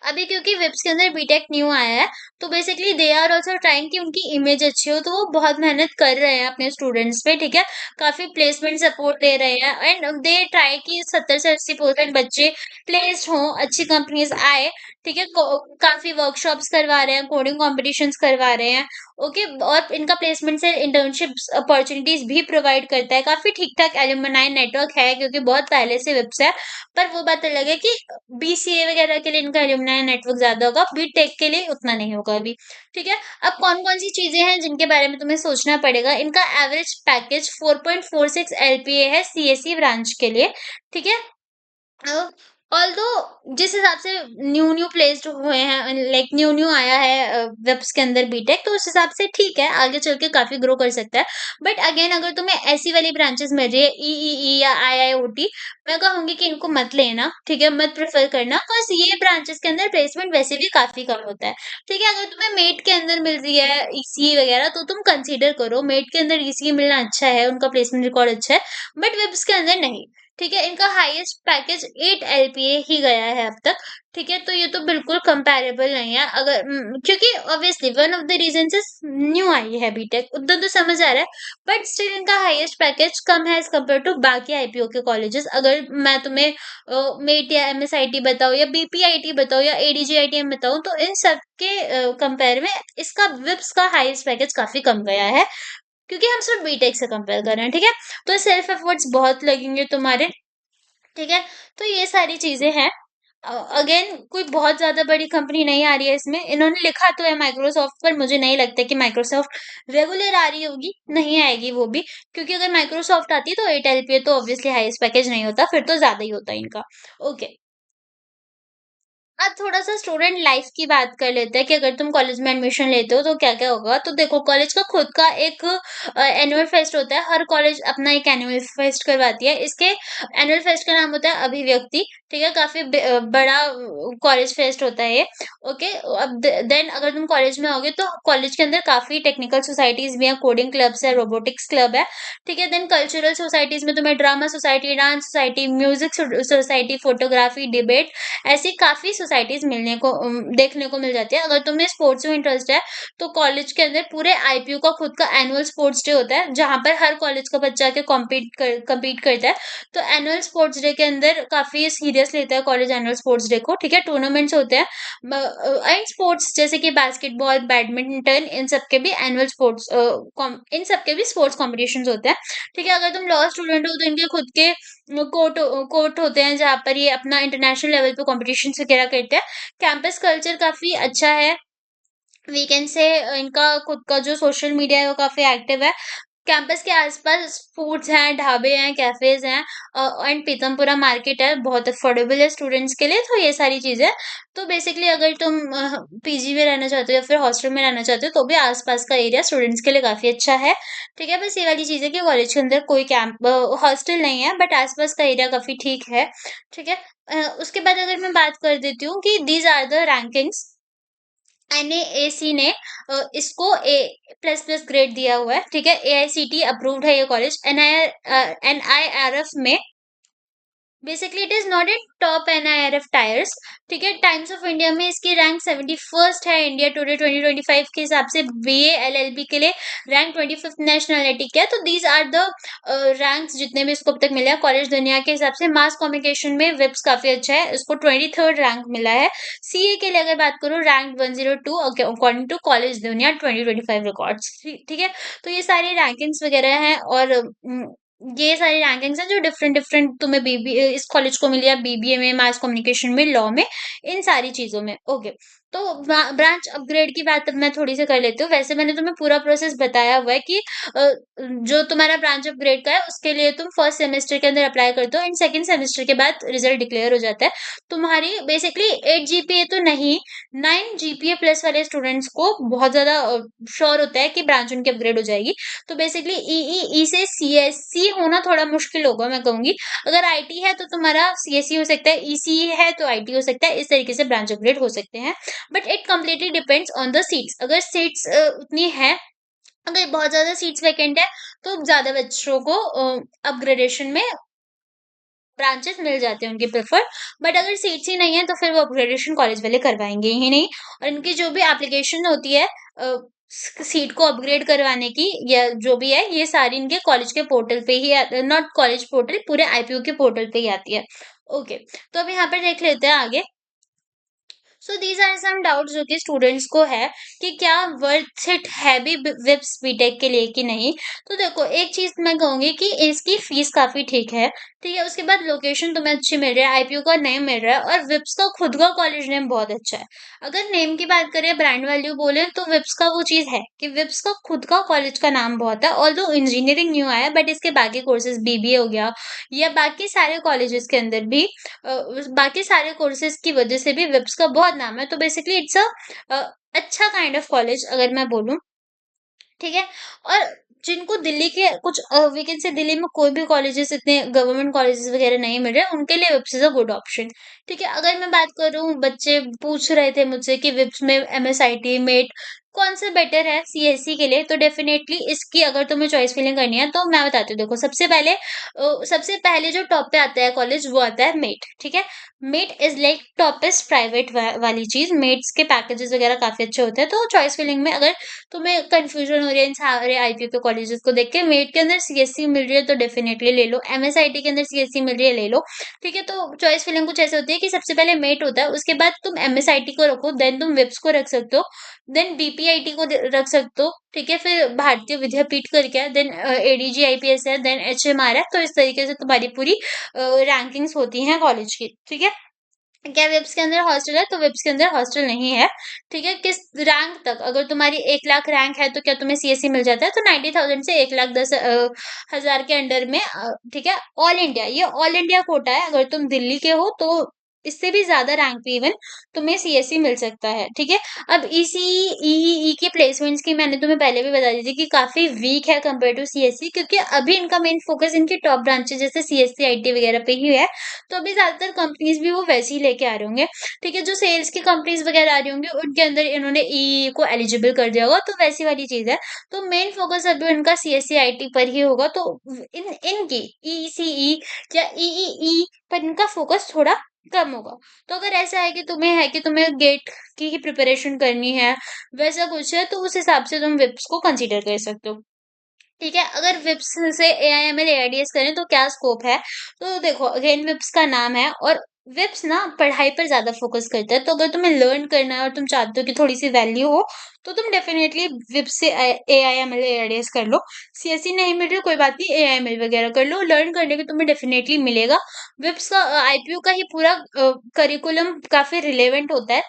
अभी क्योंकि विप्स के अंदर बीटेक न्यू आया है, तो basically they are also trying कि उनकी इमेज अच्छी हो, तो वो बहुत मेहनत कर रहे हैं अपने स्टूडेंट्स पे, ठीक है? काफ़ी प्लेसमेंट सपोर्ट दे रहे हैं एंड दे ट्राई कि 70 से 80% बच्चे प्लेस्ड हों, अच्छी कंपनीज़ आए, ठीक है? काफ़ी वर्कशॉप्स करवा रहे हैं, कोडिंग कॉम्पिटिशन्स करवा रहे हैं, ओके? और इनका प्लेसमेंट से इंटर्नशिप्स अपॉर्च्युनिटीज़ भी प्रोवाइड करता है, काफ़ी ठीक-ठाक एलुमनाई नेटवर्क है क्योंकि बहुत पहले से विप्स है। पर वो बात अलग है कि बीसीए वगैरह के लिए इनका एलुमनाई नेटवर्क ज़्यादा होगा, बीटेक के लिए उतना नहीं होगा अभी, ठीक है? अब कौन-कौन सी चीज़ें हैं जिनके बारे में तुम्हें सोचना पड़ेगा, इनका एवरेज पैकेज 4.46 एलपीए है सीएसई ब्रांच के लिए, ठीक है? ऑल्दो जिस हिसाब से न्यू न्यू प्लेस्ड हुए हैं लाइक न्यू न्यू आया है वेब्स के अंदर बीटेक, तो उस हिसाब से ठीक है आगे चल के काफी ग्रो कर सकता है। बट अगेन अगर तुम्हें ऐसी वाली ब्रांचेस मिल रही है ईईई या आईआईओटी, मैं कहूंगी कि इनको मत लेना, ठीक है? मत प्रेफर करना, बिकॉज ये ब्रांचेस के अंदर प्लेसमेंट वैसे भी काफी कम होता है, ठीक है? अगर तुम्हें मेट के अंदर मिल रही है ईसीई वगैरह तो तुम कंसीडर करो, मेट के अंदर ईसीई मिलना अच्छा है, उनका प्लेसमेंट रिकॉर्ड अच्छा है, बट वेब्स के अंदर नहीं, ठीक है? इनका हाईएस्ट पैकेज 8 एलपीए ही गया है अब तक, ठीक है? तो ये तो बिल्कुल कंपैरेबल नहीं है अगर क्योंकि obviously one of the reasons is new आई है बीटेक, उतना तो समझ आ रहा है, बट स्टिल इनका हाईएस्ट पैकेज कम है एज कम्पेयर टू बाकी आईपीओ के कॉलेजेस। अगर मैं तुम्हें मेट या एमएसआईटी बताऊं या बीपीआईटी बताऊं या एडीजीआईटीएम बताऊं, तो इन सब के कंपेयर में इसका विप्स का हाईएस्ट पैकेज काफी कम गया है, क्योंकि हम सिर्फ बीटेक से कंपेयर कर रहे हैं, ठीक है? तो सेल्फ एफर्ट्स बहुत लगेंगे तुम्हारे, ठीक है? तो ये सारी चीजें हैं। अगेन कोई बहुत ज़्यादा बड़ी कंपनी नहीं आ रही है इसमें। इन्होंने लिखा तो है माइक्रोसॉफ्ट, पर मुझे नहीं लगता कि माइक्रोसॉफ्ट रेगुलर आ रही होगी, नहीं आएगी वो भी। क्योंकि अगर माइक्रोसॉफ्ट आती तो 8 एलपीए तो ऑब्वियसली हाईएस्ट पैकेज नहीं होता, फिर तो ज़्यादा ही होता इनका। ओके। अब थोड़ा-सा स्टूडेंट लाइफ की बात कर लेते हैं कि अगर तुम कॉलेज में एडमिशन लेते हो तो क्या-क्या होगा? तो देखो, कॉलेज का खुद का एक एनुअल फेस्ट होता है। हर कॉलेज अपना एक एनुअल फेस्ट करवाती है। इसके एनुअल फेस्ट का नाम होता है अभिव्यक्ति, ठीक है? काफ़ी बड़ा कॉलेज फेस्ट होता है ये, ओके? अब देन अगर तुम कॉलेज में आओगे तो कॉलेज के अंदर काफ़ी टेक्निकल सोसाइटीज़ भी हैं, कोडिंग क्लब्स है, रोबोटिक्स क्लब है, ठीक है? देन कल्चरल सोसाइटीज़ में तुम्हें drama society, dance society, music society, photography, debate, ऐसी काफ़ी सोसाइटीज़ देखने को मिल जाती है। अगर तुम्हें स्पोर्ट्स में इंटरेस्ट है, तो कॉलेज के अंदर पूरे आईपीयू का खुद का एनुअल स्पोर्ट्स डे होता है, जहाँ पर हर कॉलेज का बच्चा आके कॉम्पीट करता है। तो एनुअल स्पोर्ट्स डे के अंदर काफ़ी सीरियस लेता है कॉलेज एनुअल स्पोर्ट्स डे को, ठीक है? टूर्नामेंट्स होते हैं एंड स्पोर्ट्स जैसे कि बास्केटबॉल, बैडमिंटन, इन सब के भी एनुअल स्पोर्ट्स इन सब के भी स्पोर्ट्स कॉम्पिटिशन्स होते हैं, ठीक है? अगर तुम लॉ स्टूडेंट हो तो इनके खुद के कोर्ट होते हैं जहाँ पर ये अपना इंटरनेशनल लेवल पे कॉम्पिटिशन्स वगैरह करते हैं। कैंपस कल्चर काफ़ी अच्छा है। वी कैन से इनका खुद का जो सोशल मीडिया है वो काफ़ी एक्टिव है। कैंपस के आस-पास फूड्स हैं, ढाबे हैं, कैफ़ेज़ हैं एंड पीतमपुरा मार्केट है, बहुत अफोर्डेबल है स्टूडेंट्स के लिए, तो ये सारी चीज़ें। तो बेसिकली अगर तुम पीजी में रहना चाहते हो या फिर हॉस्टल में रहना चाहते हो, तो भी आस-पास का एरिया स्टूडेंट्स के लिए काफ़ी अच्छा है, ठीक है? बस ये वाली चीज़ है कि कॉलेज के अंदर कोई हॉस्टल नहीं है, बट आस-पास का एरिया काफ़ी ठीक है, ठीक है? उसके बाद अगर मैं बात कर देती हूँ कि these are the rankings. NAAC ने इसको ए प्लस प्लस ग्रेड दिया हुआ है, ठीक है? एआईसीटीई अप्रूव्ड है ये कॉलेज। एनआईआरएफ में basically it is not a top NIRF tyres, ठीक है? टाइम्स ऑफ इंडिया में इसकी रैंक 71st है। इंडिया टुडे 2025 के हिसाब से बीए एलएलबी के लिए रैंक 25th नेशनलिटी का है। तो दीज आर द रैंक्स जितने भी इसको अब तक मिले हैं कॉलेज दुनिया के हिसाब से। मास कम्युनिकेशन में विप्स काफी अच्छा है, इसको 23rd रैंक मिला है। सीए के लिए अगर बात करूँ, रैंक 102 अकॉर्डिंग टू कॉलेज दुनिया 2025 रिकॉर्ड्स, ठीक है? तो ये सारी रैंकिंग्स वगैरह हैं और ये सारी रैंकिंग्स हैं जो डिफरेंट डिफरेंट तुम्हें इस कॉलेज को मिली है, बीबीए में, मास कम्युनिकेशन में, लॉ में, इन सारी चीजों में। ओके। तो ब्रांच अपग्रेड की बात अब मैं थोड़ी सी कर लेती हूँ। वैसे मैंने तुम्हें पूरा प्रोसेस बताया हुआ है कि जो तुम्हारा ब्रांच अपग्रेड का है उसके लिए तुम फर्स्ट सेमेस्टर के अंदर अप्लाई करते हो एंड सेकंड सेमेस्टर के बाद रिजल्ट डिक्लेयर हो जाता है। तुम्हारी बेसिकली 8 जीपीए तो नहीं, 9 जीपीए प्लस वाले स्टूडेंट्स को बहुत ज्यादा श्योर होता है कि ब्रांच उनकी अपग्रेड हो जाएगी। तो बेसिकली ई से सीएससी होना थोड़ा मुश्किल होगा मैं कहूँगी। अगर आईटी है तो तुम्हारा सीएससी हो सकता है, ईसी है तो आईटी हो सकता है, इस तरीके से ब्रांच अपग्रेड हो सकते हैं। But it completely depends on the seats. अगर सीट्स उतनी है, अगर बहुत ज़्यादा सीट्स वैकेंट है, तो ज़्यादा बच्चों को अपग्रेडेशन में ब्रांचेस मिल जाते हैं उनके प्रेफर। बट अगर सीट्स ही नहीं है तो फिर वो अपग्रेडेशन कॉलेज वाले करवाएंगे ही नहीं। और इनकी जो भी एप्लीकेशन होती है सीट को अपग्रेड करवाने की या जो भी है, ये सारी इनके कॉलेज के पोर्टल पे ही, नॉट कॉलेज पोर्टल, पूरे आईपीयू के पोर्टल पे ही आती है। ओके। तो अब यहाँ पर देख लेते हैं आगे। So these are some doubts जो कि स्टूडेंट्स को है कि क्या वर्थ इट है भी विप्स बीटेक के लिए कि नहीं। तो देखो, एक चीज मैं कहूंगी कि इसकी फीस काफी ठीक है, ठीक है? उसके बाद लोकेशन तुम्हें अच्छी मिल रही है, आईपीयू का नेम मिल रहा है और विप्स का खुद का कॉलेज नेम बहुत अच्छा है। अगर नेम की बात करें, ब्रांड वैल्यू बोले, तो विप्स का वो चीज है कि विप्स का खुद का कॉलेज का नाम बहुत है। ऑल्दो इंजीनियरिंग न्यू आया, बट इसके बाकी कोर्सेज बीबीए हो गया या बाकी सारे कॉलेजेस के अंदर भी बाकी सारे कोर्सेज की वजह से भी विप्स का बहुत नाम है। तो बेसिकली इट्स अच्छा काइंड ऑफ कॉलेज अगर मैं बोलूँ, ठीक है? और जिनको दिल्ली के कुछ वैकेंसी, दिल्ली में कोई भी कॉलेजेस, इतने गवर्नमेंट कॉलेजेस वगैरह नहीं मिल रहे, उनके लिए विप्स इज अ गुड ऑप्शन, ठीक है? अगर मैं बात करूँ, बच्चे पूछ रहे थे मुझसे कि विप्स में एमएसआईटी, मेट कौन सा बेटर है सीएससी के लिए, तो डेफिनेटली इसकी अगर तुम्हें चॉइस फिलिंग करनी है तो मैं बताती हूँ। देखो, सबसे पहले जो टॉप पे आता है कॉलेज, वो आता है मेट, ठीक है? MAIT is like topest private वाली चीज। मेट्स के पैकेजेस वगैरह काफी अच्छे होते हैं। तो चॉइस फिलिंग में अगर तुम्हें कंफ्यूजन हो रही है इन सारे आईपीयू के कॉलेजेस को देख के, मेट के अंदर सीएससी मिल रही है तो डेफिनेटली ले लो, एमएसआईटी के अंदर सीएससी मिल रही है, ले लो, ठीक है? तो चॉइस फिलिंग कुछ ऐसे होती है कि सबसे पहले मेट होता है, उसके बाद तुम एमएसआईटी को रखो, देन तुम विप्स को रख सकते हो, देन बीपीआईटी को रख सकते हो, ठीक है? फिर भारतीय विद्यापीठ करके है, देन एडीजी आईपीएस है, देन एचएमआर है। तो इस तरीके से तुम्हारी पूरी रैंकिंग्स होती हैं कॉलेज की, ठीक है? क्या विप्स के अंदर हॉस्टल है? तो विप्स के अंदर हॉस्टल नहीं है, ठीक है? किस रैंक तक, अगर तुम्हारी 1 लाख रैंक है तो क्या तुम्हें सीएससी मिल जाता है? तो 90,000 से 1,10,000 के अंडर में ठीक है? ऑल इंडिया, ये ऑल इंडिया कोटा है, अगर तुम दिल्ली के हो तो इससे भी ज़्यादा रैंक पे इवन तुम्हें सीएससी मिल सकता है, ठीक है? अब ईसीई, ईईई की प्लेसमेंट्स की मैंने तुम्हें पहले भी बता दी थी कि काफ़ी वीक है कंपेयर टू सीएससी, क्योंकि अभी इनका मेन फोकस इनकी टॉप ब्रांचेस जैसे सीएससी, आईटी वगैरह पे ही है। तो अभी ज़्यादातर कंपनीज़ भी वो वैसे ही लेके आ रहे होंगे, ठीक है? जो सेल्स की कंपनीज़ वगैरह आ रही होंगी, उनके अंदर इन्होंने ईईई को एलिजिबल कर दिया होगा, तो वैसी वाली चीज़ है। तो मेन फोकस अभी उनका सीएससी, आईटी पर ही होगा, तो इनकी ईसीई या ईईई पर इनका फोकस थोड़ा कम होगा। तो अगर ऐसा है कि तुम्हें गेट की ही प्रिपरेशन करनी है, वैसा कुछ है, तो उस हिसाब से तुम विप्स को कंसीडर कर सकते हो। ठीक है, अगर विप्स से एआईएमएल एआईडीएस करें तो क्या स्कोप है? तो देखो अगेन विप्स का नाम है, और विप्स ना पढ़ाई पर ज़्यादा फोकस करता है, तो अगर तुम्हें लर्न करना है और तुम चाहते हो कि थोड़ी-सी वैल्यू हो, तो तुम डेफिनिटली विप्स से एआईएमएल एआईडीएस कर लो। सीएसई नहीं मिल रही कोई बात नहीं, एआईएमएल वगैरह कर लो, लर्न करने को तुम्हें डेफिनिटली मिलेगा। विप्स का आईपीयू का ही पूरा करिकुलम काफ़ी रिलेवेंट होता है।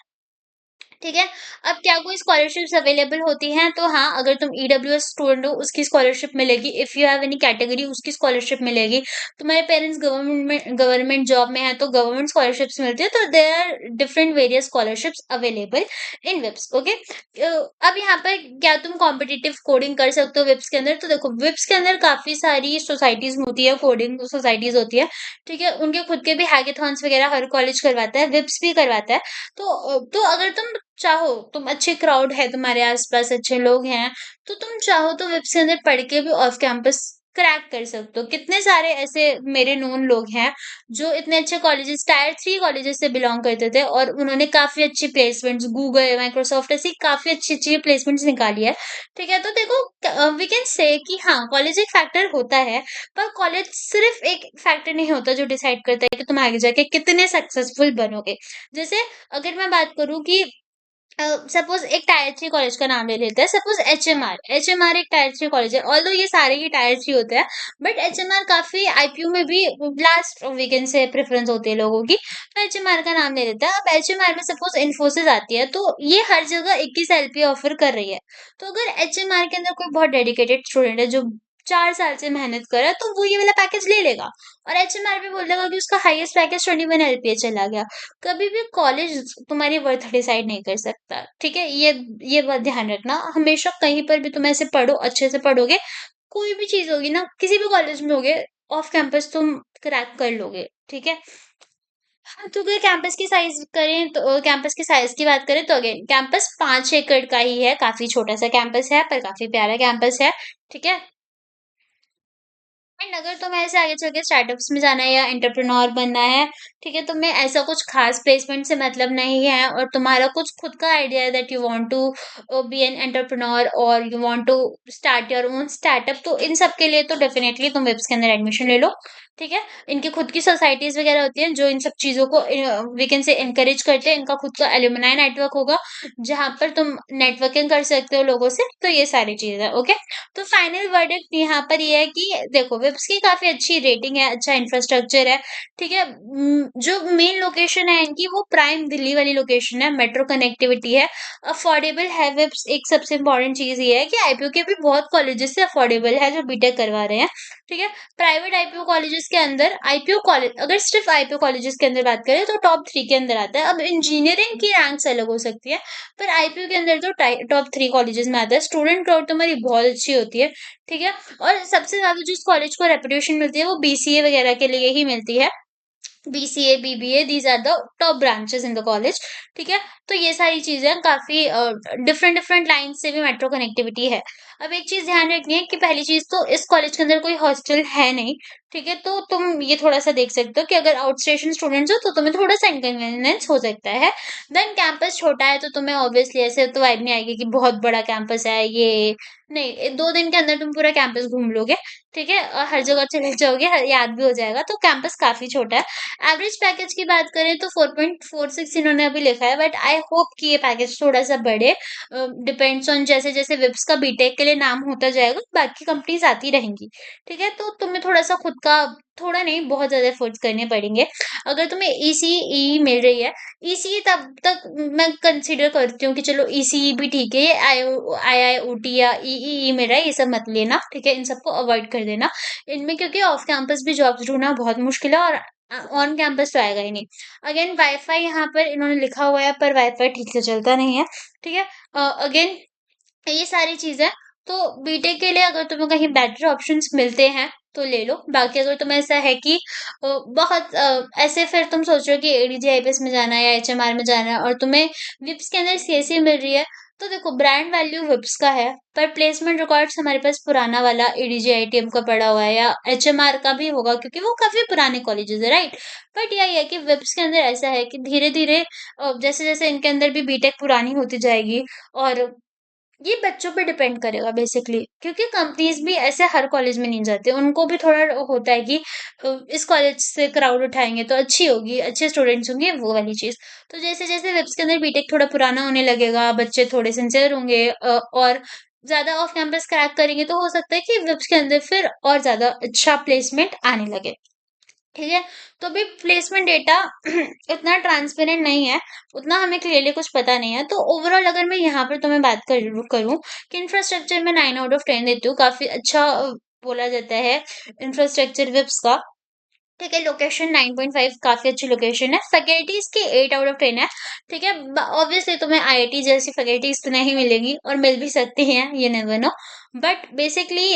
ठीक है? अब क्या कोई स्कॉलरशिप्स अवेलेबल होती हैं? तो हाँ, अगर तुम ईडब्ल्यूएस स्टूडेंट हो उसकी स्कॉलरशिप मिलेगी, if you have any category उसकी स्कॉलरशिप मिलेगी। तुम्हारे पेरेंट्स गवर्नमेंट जॉब में हैं तो गवर्नमेंट स्कॉलरशिप्स मिलती है, तो there are different various scholarships available in VIPS, okay? अब यहाँ पर क्या तुम कॉम्पिटिटिव कोडिंग कर सकते हो विप्स के अंदर? तो देखो विप्स के अंदर काफ़ी सारी सोसाइटीज़ होती है, कोडिंग सोसाइटीज़ होती है, ठीक है? उनके खुद के भी हैकेथॉन्स वगैरह हर कॉलेज करवाता है, विप्स भी करवाता है। तो अगर तुम चाहो, तुम अच्छे क्राउड है तुम्हारे आस-पास, अच्छे लोग हैं, तो तुम चाहो तो वेब के अंदर पढ़ के भी ऑफ कैंपस क्रैक कर सकते हो। कितने सारे ऐसे मेरे नोन लोग हैं, जो इतने अच्छे कॉलेजेस टायर 3 कॉलेजेस से बिलॉन्ग करते थे और उन्होंने काफ़ी अच्छी प्लेसमेंट्स गूगल, माइक्रोसॉफ्ट ऐसी काफ़ी अच्छी-अच्छी प्लेसमेंट्स निकाली है। ठीक है? तो देखो वी कैन से कि हाँ, कॉलेज एक फैक्टर होता है, पर कॉलेज सिर्फ एक फैक्टर नहीं होता जो डिसाइड करता है कि तुम आगे जाके कितने सक्सेसफुल बनोगे। जैसे अगर मैं बात करूँ कि सपोज एक टायर 3 कॉलेज का नाम ले लेते हैं, सपोज एचएमआर एक टायर 3 कॉलेज है, ऑल्दो ये सारे ही टायर 3 होते हैं, बट एचएमआर काफी आईपीयू में भी लास्ट वीकेंड से प्रेफरेंस होती है लोगों की, तो एचएमआर का नाम ले लेते हैं। अब एचएमआर में सपोज इन्फोसिस आती है, तो ये हर जगह 21 एलपी ऑफर कर रही है। तो अगर एचएमआर के अंदर कोई बहुत डेडिकेटेड स्टूडेंट है जो 4 साल से मेहनत कर रहा है, तो वो ये वाला पैकेज ले लेगा, और एचएमआर भी बोल देगा कि उसका हाईएस्ट पैकेज 21 एलपीए चला गया। कभी भी कॉलेज तुम्हारी वर्थ डिसाइड नहीं कर सकता, ठीक है? ये बात ध्यान रखना, हमेशा कहीं पर भी तुम ऐसे पढ़ो, अच्छे से पढ़ोगे, कोई भी चीज़ होगी ना, किसी भी कॉलेज में होगे, ऑफ कैंपस तुम क्रैक कर लोगे, ठीक है? हाँ, तो अगर कैंपस की साइज़ की बात करें तो अगेन कैंपस 5 एकड़ का ही है, काफ़ी छोटा-सा कैंपस है, पर काफ़ी प्यारा कैंपस है, ठीक है? एंड अगर तुम्हें ऐसे आगे चल के स्टार्टअप्स में जाना है या एंटरप्रेन्योर बनना है, ठीक है, तुम्हें ऐसा कुछ खास प्लेसमेंट से मतलब नहीं है और तुम्हारा कुछ खुद का आइडिया है that you want to be an entrepreneur और you want to start your own startup, तो इन सब के लिए तो डेफिनेटली तुम वेब्स के अंदर एडमिशन ले लो, ठीक है? इनकी खुद की सोसाइटीज़ वगैरह होती हैं जो इन सब चीज़ों को वी कैन से एनकरेज करते हैं। इनका खुद का एलुमनाई नेटवर्क होगा, जहाँ पर तुम नेटवर्किंग कर सकते हो लोगों से, तो ये सारी चीज़ है, ओके? तो फाइनल वर्डिक्ट यहाँ पर ये है कि देखो वेब्स की काफ़ी अच्छी रेटिंग है, अच्छा इंफ्रास्ट्रक्चर है, ठीक है? जो मेन लोकेशन है इनकी वो प्राइम दिल्ली वाली लोकेशन है, मेट्रो कनेक्टिविटी है, अफोर्डेबल है वेब्स, एक सबसे इम्पोर्टेंट चीज़ ये है कि आईपीयू के भी बहुत कॉलेजेस से अफोर्डेबल है जो बीटेक करवा रहे हैं, ठीक है? प्राइवेट आईपीयू कॉलेजेस के अंदर आईपीयू कॉलेज अगर सिर्फ आईपीयू कॉलेजेस के अंदर बात करें तो टॉप 3 के अंदर आता है। अब इंजीनियरिंग की रैंक्स अलग हो सकती है, पर आईपीयू के अंदर तो टॉप 3 कॉलेजेस में आता है। स्टूडेंट क्राउड तुम्हारी बहुत अच्छी होती है, ठीक है? और सबसे ज़्यादा जिस कॉलेज को रेपुटेशन मिलती है वो बीसीए वगैरह के लिए ही मिलती है। BCA, BBA these are the top branches in the college, ठीक है? तो ये सारी चीज़ें काफ़ी डिफरेंट डिफरेंट लाइन से भी मेट्रो कनेक्टिविटी है। अब एक चीज़ ध्यान रखनी है कि पहली चीज़ तो इस कॉलेज के अंदर कोई हॉस्टल है नहीं, ठीक है? तो तुम ये थोड़ा-सा देख सकते हो कि अगर आउट स्टेशन स्टूडेंट्स हो तो तुम्हें थोड़ा-सा इनकन्वीनियंस हो सकता है। देन कैंपस छोटा है तो तुम्हें ऑब्वियसली ऐसे तो वाइब नहीं आएगी कि बहुत बड़ा कैंपस है ये, नहीं, 2 दिन के अंदर तुम पूरा कैंपस घूम लोगे, ठीक है? और हर जगह चले जाओगे, याद भी हो जाएगा, तो कैंपस काफ़ी छोटा है। एवरेज पैकेज की बात करें तो 4.46 इन्होंने अभी लिखा है, बट आई होप कि ये पैकेज थोड़ा-सा बढ़े। डिपेंड्स ऑन जैसे-जैसे विप्स का बीटेक के लिए नाम होता जाएगा, बाकी कंपनीज़ आती रहेंगी, ठीक है? तो तुम्हें थोड़ा-सा खुद का थोड़ा नहीं, बहुत ज़्यादा एफर्ट्स करने पड़ेंगे। अगर तुम्हें ईसीई मिल रही है, ईसीई तब तक मैं कंसीडर करती हूँ कि चलो ईसीई भी ठीक है, ये आईआईओटी या ईईई मिल रहा है, ये सब मत लेना, ठीक है? इन सबको अवॉइड कर देना। इनमें क्योंकि ऑफ कैंपस भी जॉब्स ढूँढना बहुत मुश्किल है और ऑन कैंपस तो आएगा ही नहीं। अगेन वाई-फाई यहाँ पर इन्होंने लिखा हुआ है, पर वाई-फाई ठीक से चलता नहीं है, ठीक है? अगेन ये सारी चीज़ें तो बीटेक के लिए अगर तुम्हें कहीं बेटर ऑप्शंस मिलते हैं तो ले लो। बाकी अगर तुम्हें ऐसा है कि बहुत ऐसे फिर तुम सोच रहे हो कि एडीजे आईपीएस में जाना है या एचएमआर में जाना है और तुम्हें विप्स के अंदर सीएसई मिल रही है, तो देखो ब्रांड वैल्यू विप्स का है, पर प्लेसमेंट रिकॉर्ड्स हमारे पास पुराना वाला एडीजे आईटीएम का पड़ा हुआ है या एचएमआर का भी होगा क्योंकि वो काफ़ी पुराने कॉलेजेस है, राइट? बट यही है कि विप्स के अंदर ऐसा है कि धीरे-धीरे जैसे-जैसे इनके अंदर भी बीटेक पुरानी होती जाएगी और ये बच्चों पे डिपेंड करेगा बेसिकली क्योंकि कंपनीज भी ऐसे हर कॉलेज में नहीं जाते उनको भी थोड़ा होता है कि इस कॉलेज से क्राउड उठाएंगे तो अच्छी होगी अच्छे स्टूडेंट्स होंगे वो वाली चीज तो जैसे जैसे वेब्स के अंदर बीटेक थोड़ा पुराना होने लगेगा बच्चे थोड़े सिंसियर होंगे और ज्यादा ऑफ कैंपस क्रैक करेंगे तो हो सकता है कि वेब्स के अंदर फिर और ज्यादा अच्छा प्लेसमेंट आने लगे ठीक है? तो अभी प्लेसमेंट डेटा इतना ट्रांसपेरेंट नहीं है, उतना हमें क्लियरली कुछ पता नहीं है। तो ओवरऑल अगर मैं यहाँ पर तुम्हें बात करूँ कि इंफ्रास्ट्रक्चर में 9 आउट ऑफ 10 देती हूँ, काफ़ी अच्छा बोला जाता है इंफ्रास्ट्रक्चर विप्स का। ठीक है, लोकेशन 9.5 काफ़ी अच्छी लोकेशन है। फैकल्टीज़ की 8 आउट ऑफ 10 है, ठीक है? ऑब्वियसली तुम्हें आईआईटी जैसी फैकल्टीज़ तो नहीं मिलेंगी और मिल भी सकती हैं, you never know. But basically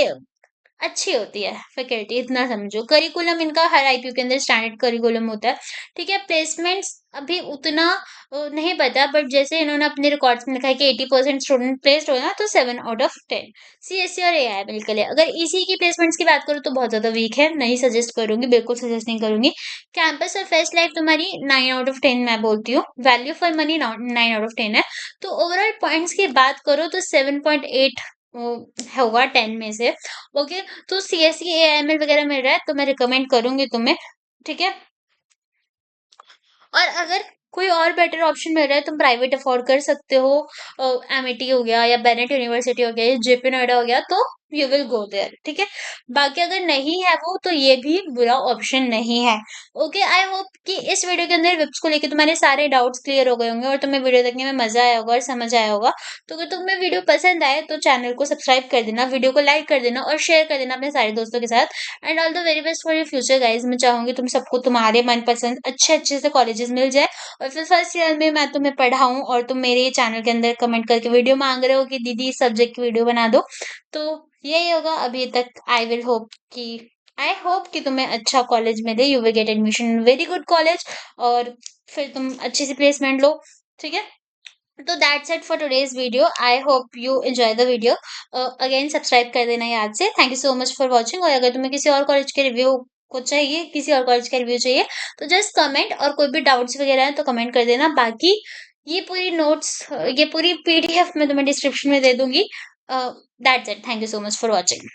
अच्छी होती है फैकल्टी इतना समझो करिकुलम इनका हर आईपीयू के अंदर स्टैंडर्ड करिकुलम होता है ठीक है प्लेसमेंट्स अभी उतना नहीं पता बट जैसे इन्होंने अपने रिकॉर्ड्स में लिखा है कि 80% स्टूडेंट प्लेस्ड हो ना तो 7 आउट ऑफ 10 सीएससी और एआई बिल्कुल है अगर इसी की प्लेसमेंट्स की बात करूँ तो बहुत ज्यादा वीक है नहीं सजेस्ट करूंगी बिल्कुल सजेस्ट नहीं करूंगी कैंपस और फेस्ट लाइफ तुम्हारी 9 आउट ऑफ 10 मैं बोलती हूँ value for money 9 out of 10 है तो ओवरऑल पॉइंट्स की बात करो तो 7.8 होगा 10 में से ओके तो सीएसई एआईएमएल वगैरह मिल रहा है तो मैं रिकमेंड करूंगी तुम्हें ठीक है और अगर कोई और बेटर ऑप्शन मिल रहा है तुम प्राइवेट अफोर्ड कर सकते हो एमआईटी हो गया या बेनेट यूनिवर्सिटी हो गया या जेपी नोएडा हो गया तो यू विल गो देयर ठीक है बाकी अगर नहीं है वो तो ये भी बुरा ऑप्शन नहीं है ओके आई होप कि इस वीडियो के अंदर विप्स को लेकर तुम्हारे सारे डाउट्स क्लियर हो गए होंगे और तुम्हें वीडियो देखने में मजा आया होगा और समझ आया होगा तो अगर तुम्हें वीडियो पसंद आए तो चैनल को सब्सक्राइब कर देना वीडियो को लाइक कर देना और शेयर कर देना अपने सारे दोस्तों के साथ and all the very best for your future guys मैं चाहूंगी तुम सबको तुम्हारे मनपसंद अच्छे अच्छे से कॉलेजेस मिल जाए और फिर फर्स्ट ईयर में मैं तुम्हें पढ़ाऊँ और तुम मेरे चैनल के अंदर कमेंट करके वीडियो मांग रहे हो कि दीदी इस सब्जेक्ट की वीडियो बना दो तो यही होगा अभी तक आई होप कि तुम्हें अच्छा कॉलेज मिले you will get admission very good college और फिर तुम अच्छी सी प्लेसमेंट लो ठीक है तो that's it for today's video I hope you enjoy the video again subscribe कर देना याद से thank you so much for watching और अगर तुम्हें किसी और कॉलेज के रिव्यू को चाहिए किसी और कॉलेज का रिव्यू चाहिए तो जस्ट कमेंट और कोई भी डाउट्स वगैरह है तो कमेंट कर देना बाकी ये पूरी पीडीएफ मैं तुम्हें डिस्क्रिप्शन में दे दूंगी that's it thank you so much for watching